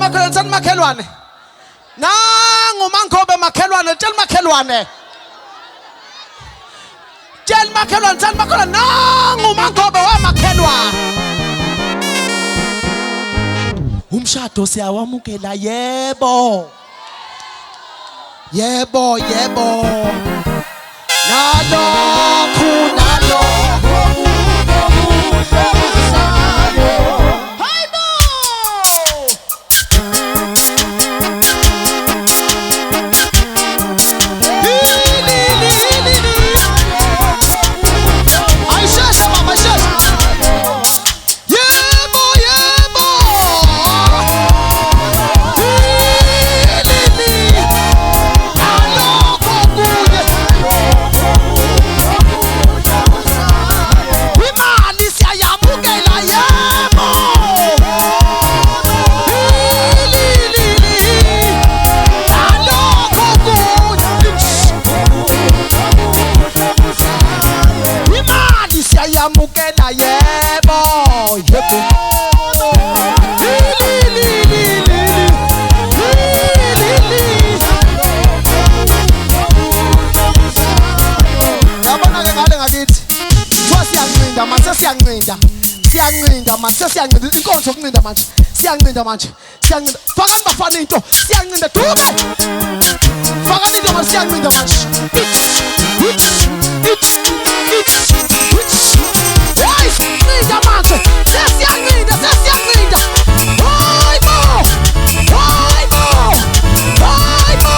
makhelwane tshela makhelwane nangu mangobe makhelwane tshela makhelwane tshela makhelwane tshela makhelwane nangu mangobe wa makhelwane umshado siyawamukela yebo yebo yebo nalokhu siyancinda inkonzo yokuncinda manje siyancinda manje siyancinda fakani bafana into siyancinda dube fakani into manje siyancinda manje hey sincinda manje sesiyancinda hayi bo hayi bo hayi bo hayi bo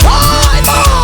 hayi bo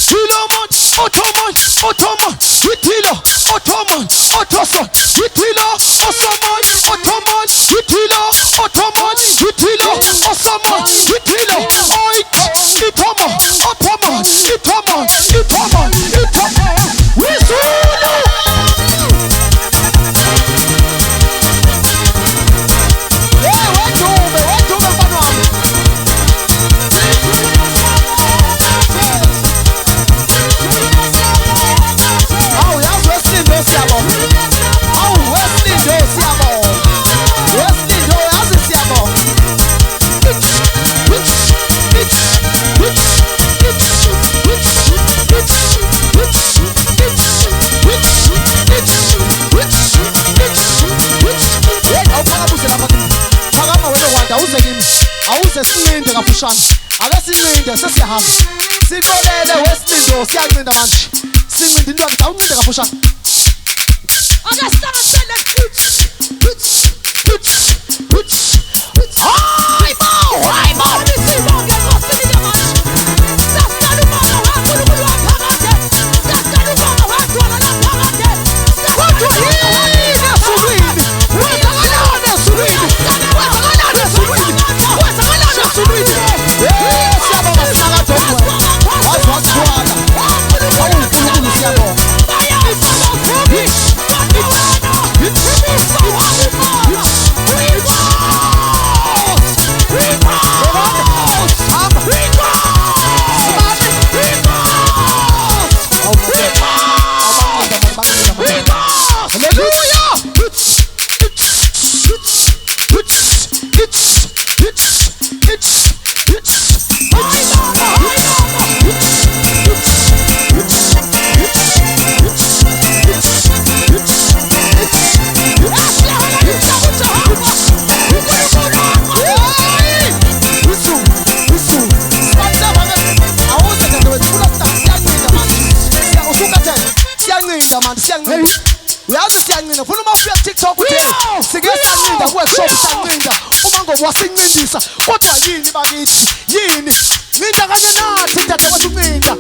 Ottoman, Ottoman, Ottoman, Hitler, Ottoman, Ottoman, Hitler, Ottoman, Ottoman, Hitler, Ottoman, Hitler, Ottoman, Hitler, Oi, Ottoman, Ottoman, Ottoman, Ottoman, Ottoman, Wizulu. Yeah, what do awuze sinqinde kafushane ake sinqinde sesiyahamba siqolele wesiqindo siyanqinda manje sinqinde into yakhe awunqinde kafushane ake sihlanisele hayi bo nisibonge ngosini manje sasicela ubaba waNkulunkulu waphakade sasicela ubaba wadwala laphakade kodwa yini esulwini wenzakalani esulwini wenzakalani esulwini wenzakalani esulwini siyabonga sinakadodwa wazwala awuNkulunkulu siyabonga uyazi siyanqinda funa uma ufika TikTok uthina sike siyanqinda workshop siyanqinda uma ngoba wasincindisa kodwa yini bakithi yini nqinda kanye nathi dadewethu unqinda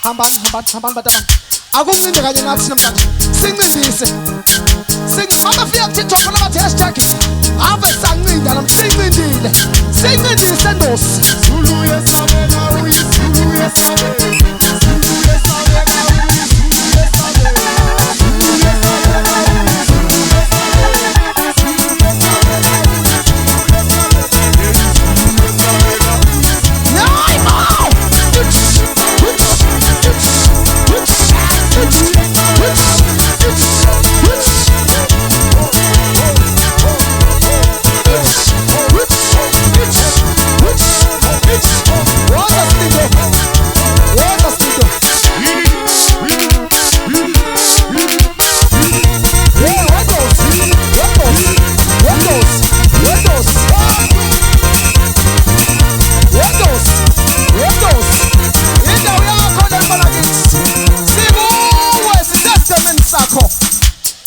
hambani batabani akuncinde kanye nathi namhlanje sincindise mama fika kuTikTok khona bathi hashtag ave sancinda namsincindile sincindise ndosi Zulu yesabeka uyizulu yesabeka Zulu yesabeka uyizulu yesabeka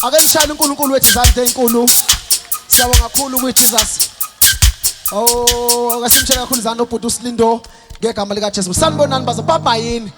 ake mshayele uNkulunkulu wethu izandla ezinkulu. Siyabonga kakhulu kuJesus. Oh, akasimshaya kakhulu izandla ubhuti uSlindo ngegama lika Jesu. Sanibonani baza papa yini.